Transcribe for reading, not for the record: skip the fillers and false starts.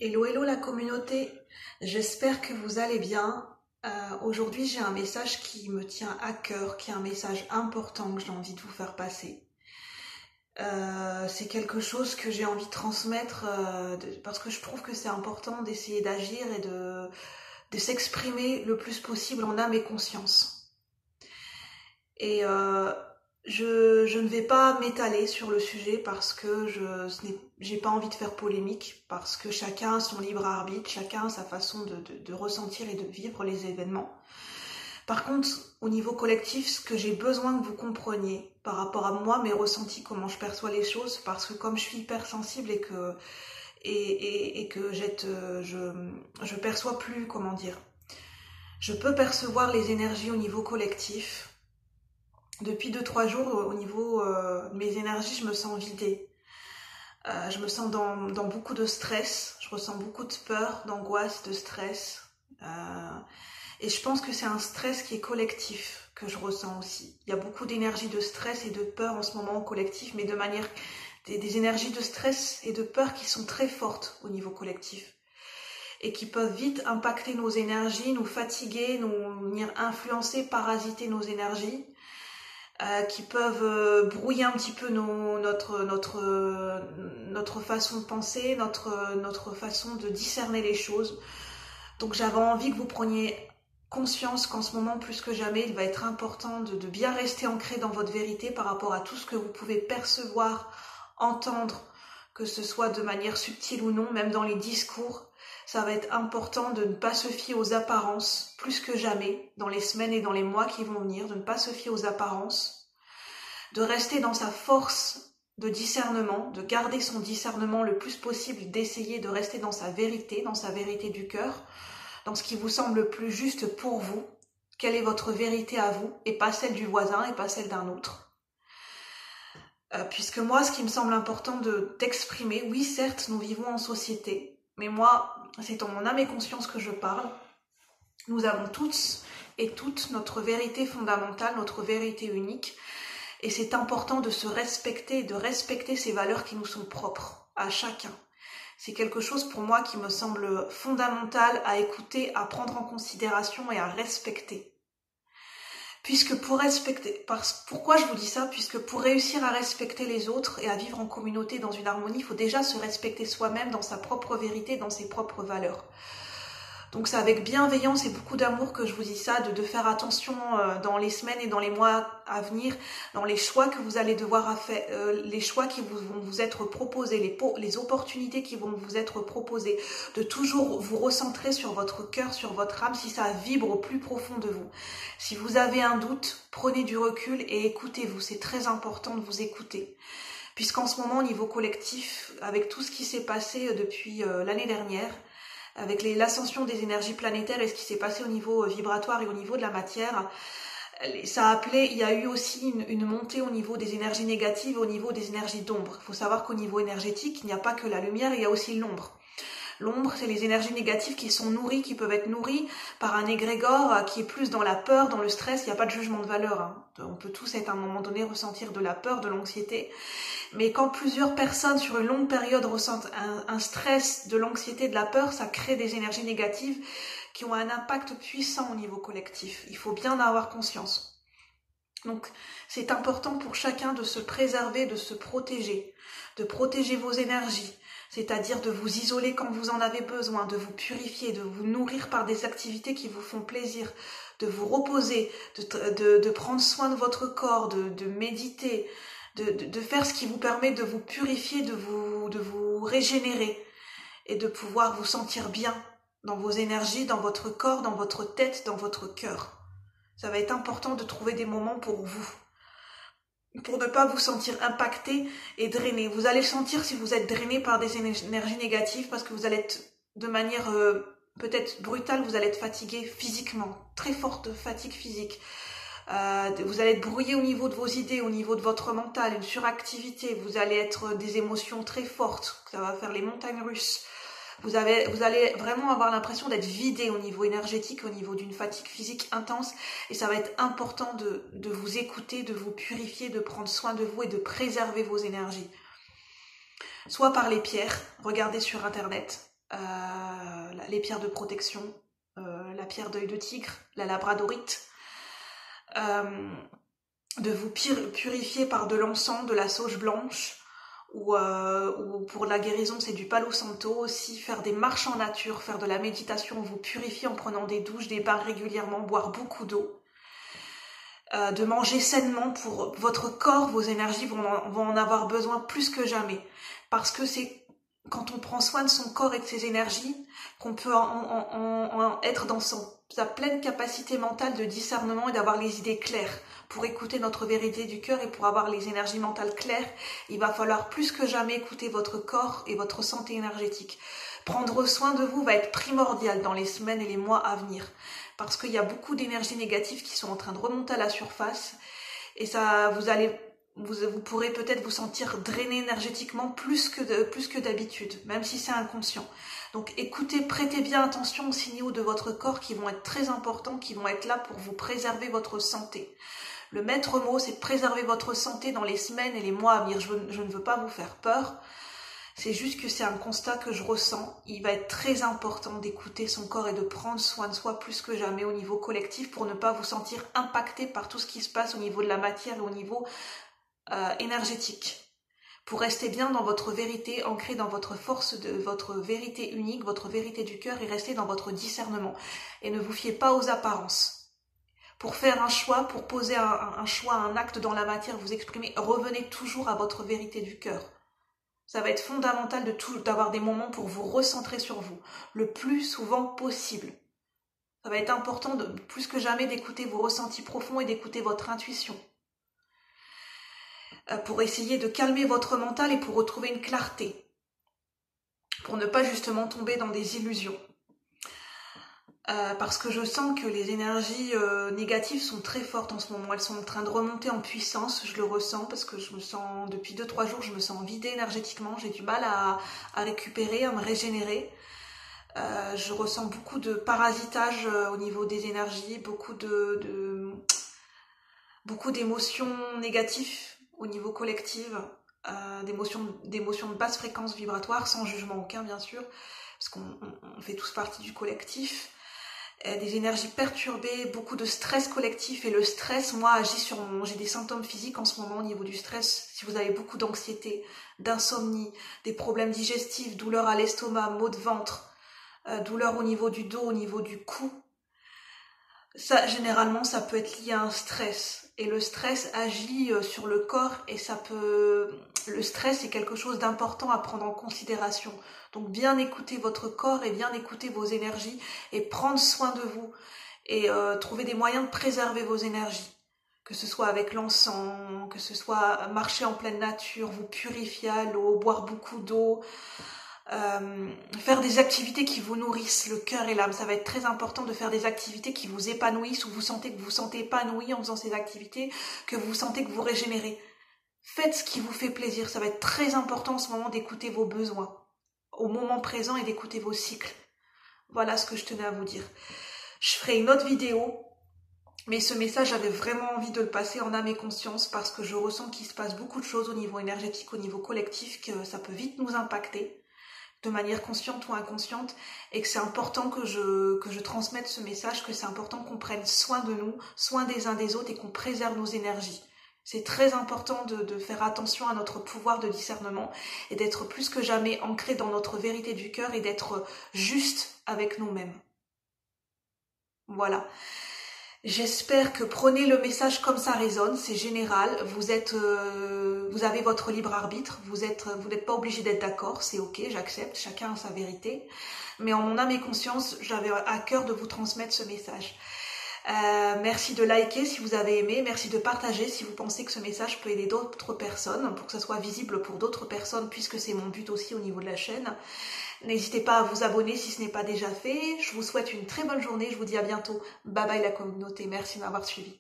Hello, hello la communauté, j'espère que vous allez bien. Aujourd'hui j'ai un message qui me tient à cœur, qui est un message important que j'ai envie de vous faire passer. C'est quelque chose que j'ai envie de transmettre parce que je trouve que c'est important d'essayer d'agir et de s'exprimer le plus possible en âme et conscience. Et je ne vais pas m'étaler sur le sujet parce que j'ai pas envie de faire polémique, parce que chacun a son libre arbitre, chacun a sa façon de ressentir et de vivre les événements. Par contre, au niveau collectif, ce que j'ai besoin que vous compreniez par rapport à moi, mes ressentis, comment je perçois les choses, parce que comme je suis hypersensible et que je perçois plus, comment dire, je peux percevoir les énergies au niveau collectif. Depuis 2-3 jours, au niveau de mes énergies, je me sens vidée. Je me sens dans beaucoup de stress. Je ressens beaucoup de peur, d'angoisse, de stress. Et je pense que c'est un stress qui est collectif que je ressens aussi. Il y a beaucoup d'énergie de stress et de peur en ce moment au collectif, mais de manière des énergies de stress et de peur qui sont très fortes au niveau collectif et qui peuvent vite impacter nos énergies, nous fatiguer, nous venir influencer, parasiter nos énergies. Qui peuvent brouiller un petit peu notre façon de penser, notre façon de discerner les choses. Donc j'avais envie que vous preniez conscience qu'en ce moment, plus que jamais, il va être important de bien rester ancré dans votre vérité par rapport à tout ce que vous pouvez percevoir, entendre, que ce soit de manière subtile ou non, même dans les discours. Ça va être important de ne pas se fier aux apparences, plus que jamais, dans les semaines et dans les mois qui vont venir, de ne pas se fier aux apparences, de rester dans sa force de discernement, de garder son discernement le plus possible, d'essayer de rester dans sa vérité du cœur, dans ce qui vous semble le plus juste pour vous, quelle est votre vérité à vous, et pas celle du voisin et pas celle d'un autre. Puisque moi, ce qui me semble important d'exprimer, oui certes, nous vivons en société, mais moi, c'est en mon âme et conscience que je parle. Nous avons tous et toutes notre vérité fondamentale, notre vérité unique, et c'est important de se respecter, de respecter ces valeurs qui nous sont propres à chacun. C'est quelque chose pour moi qui me semble fondamental à écouter, à prendre en considération et à respecter. Pourquoi je vous dis ça? Puisque pour réussir à respecter les autres et à vivre en communauté dans une harmonie, il faut déjà se respecter soi-même dans sa propre vérité, dans ses propres valeurs. Donc c'est avec bienveillance et beaucoup d'amour que je vous dis ça, de faire attention dans les semaines et dans les mois à venir, dans les choix que vous allez devoir faire, les choix qui vont vous être proposés, les opportunités qui vont vous être proposées, de toujours vous recentrer sur votre cœur, sur votre âme, si ça vibre au plus profond de vous. Si vous avez un doute, prenez du recul et écoutez-vous, c'est très important de vous écouter. Puisqu'en ce moment, au niveau collectif, avec tout ce qui s'est passé depuis l'année dernière, avec l'ascension des énergies planétaires et ce qui s'est passé au niveau vibratoire et au niveau de la matière, il y a eu aussi une montée au niveau des énergies négatives, au niveau des énergies d'ombre. Il faut savoir qu'au niveau énergétique, il n'y a pas que la lumière, il y a aussi l'ombre. L'ombre, c'est les énergies négatives qui peuvent être nourries par un égrégore qui est plus dans la peur, dans le stress. Il n'y a pas de jugement de valeur. On peut tous à un moment donné ressentir de la peur, de l'anxiété. Mais quand plusieurs personnes sur une longue période ressentent un stress, de l'anxiété, de la peur, ça crée des énergies négatives qui ont un impact puissant au niveau collectif. Il faut bien en avoir conscience. Donc, c'est important pour chacun de se préserver, de se protéger, de protéger vos énergies, c'est-à-dire de vous isoler quand vous en avez besoin, de vous purifier, de vous nourrir par des activités qui vous font plaisir, de vous reposer, de prendre soin de votre corps, de méditer, de faire ce qui vous permet de vous purifier, de vous régénérer et de pouvoir vous sentir bien dans vos énergies, dans votre corps, dans votre tête, dans votre cœur. Ça va être important de trouver des moments pour vous, pour ne pas vous sentir impacté et drainé. Vous allez sentir si vous êtes drainé par des énergies négatives parce que vous allez être de manière peut-être brutale, vous allez être fatigué physiquement, très forte fatigue physique. Vous allez être brouillé au niveau de vos idées, au niveau de votre mental, une suractivité, vous allez être des émotions très fortes, ça va faire les montagnes russes. Vous allez vraiment avoir l'impression d'être vidé au niveau énergétique, au niveau d'une fatigue physique intense, et ça va être important de vous écouter, de vous purifier, de prendre soin de vous et de préserver vos énergies. Soit par les pierres, regardez sur internet, les pierres de protection, la pierre d'œil de tigre, la labradorite, de vous purifier par de l'encens, de la sauge blanche, ou pour la guérison c'est du palo santo aussi, faire des marches en nature, faire de la méditation, vous purifier en prenant des douches, des bains régulièrement, boire beaucoup d'eau, de manger sainement pour votre corps, vos énergies vont en avoir besoin plus que jamais, parce que c'est quand on prend soin de son corps et de ses énergies qu'on peut être dans sa pleine capacité mentale de discernement et d'avoir les idées claires. Pour écouter notre vérité du cœur et pour avoir les énergies mentales claires, il va falloir plus que jamais écouter votre corps et votre santé énergétique. Prendre soin de vous va être primordial dans les semaines et les mois à venir, parce qu'il y a beaucoup d'énergies négatives qui sont en train de remonter à la surface, et ça, vous pourrez peut-être vous sentir drainé énergétiquement plus que d'habitude, même si c'est inconscient. Donc écoutez, prêtez bien attention aux signaux de votre corps qui vont être très importants, qui vont être là pour vous préserver votre santé. Le maître mot, c'est de préserver votre santé dans les semaines et les mois à venir. Je ne veux pas vous faire peur, c'est juste que c'est un constat que je ressens. Il va être très important d'écouter son corps et de prendre soin de soi plus que jamais au niveau collectif pour ne pas vous sentir impacté par tout ce qui se passe au niveau de la matière et au niveau énergétique, pour rester bien dans votre vérité, ancré dans votre force de votre vérité unique, votre vérité du cœur, et rester dans votre discernement. Et ne vous fiez pas aux apparences. Pour faire un choix, pour poser un choix, un acte dans la matière, vous exprimer, revenez toujours à votre vérité du cœur. Ça va être fondamental d'avoir des moments pour vous recentrer sur vous, le plus souvent possible. Ça va être important, plus que jamais, d'écouter vos ressentis profonds et d'écouter votre intuition, pour essayer de calmer votre mental et pour retrouver une clarté, pour ne pas justement tomber dans des illusions. Parce que je sens que les énergies négatives sont très fortes en ce moment, elles sont en train de remonter en puissance, je le ressens, parce que je me sens, depuis 2-3 jours, je me sens vidée énergétiquement, j'ai du mal à récupérer, à me régénérer. Je ressens beaucoup de parasitage au niveau des énergies, beaucoup d'émotions négatives au niveau collectif, d'émotions de basse fréquence vibratoire, sans jugement aucun bien sûr, parce qu'on fait tous partie du collectif. Des énergies perturbées, beaucoup de stress collectif, et le stress, moi, agit sur j'ai des symptômes physiques en ce moment au niveau du stress. Si vous avez beaucoup d'anxiété, d'insomnie, des problèmes digestifs, douleurs à l'estomac, maux de ventre, douleurs au niveau du dos, au niveau du cou, ça, généralement, ça peut être lié à un stress. Et le stress agit sur le corps, et le stress est quelque chose d'important à prendre en considération. Donc bien écouter votre corps et bien écouter vos énergies et prendre soin de vous et trouver des moyens de préserver vos énergies. Que ce soit avec l'encens, que ce soit marcher en pleine nature, vous purifier à l'eau, boire beaucoup d'eau, faire des activités qui vous nourrissent le cœur et l'âme. Ça va être très important de faire des activités qui vous épanouissent, où vous sentez que vous vous sentez épanoui en faisant ces activités, que vous sentez que vous régénérez. Faites ce qui vous fait plaisir. Ça va être très important en ce moment d'écouter vos besoins au moment présent et d'écouter vos cycles. Voilà ce que je tenais à vous dire. Je ferai une autre vidéo, mais ce message, j'avais vraiment envie de le passer en âme et conscience, parce que je ressens qu'il se passe beaucoup de choses au niveau énergétique, au niveau collectif, que ça peut vite nous impacter de manière consciente ou inconsciente, et que c'est important que je transmette ce message, que c'est important qu'on prenne soin de nous, soin des uns des autres, et qu'on préserve nos énergies. C'est très important de faire attention à notre pouvoir de discernement et d'être plus que jamais ancré dans notre vérité du cœur et d'être juste avec nous-mêmes. Voilà. J'espère que prenez le message comme ça résonne, c'est général, vous avez votre libre arbitre, vous n'êtes pas obligé d'être d'accord, c'est ok, j'accepte, chacun a sa vérité, mais en mon âme et conscience, j'avais à cœur de vous transmettre ce message. Merci de liker si vous avez aimé, merci de partager si vous pensez que ce message peut aider d'autres personnes, pour que ça soit visible pour d'autres personnes, puisque c'est mon but aussi au niveau de la chaîne. N'hésitez pas à vous abonner si ce n'est pas déjà fait. Je vous souhaite une très bonne journée, je vous dis à bientôt. Bye bye la communauté, merci de m'avoir suivi.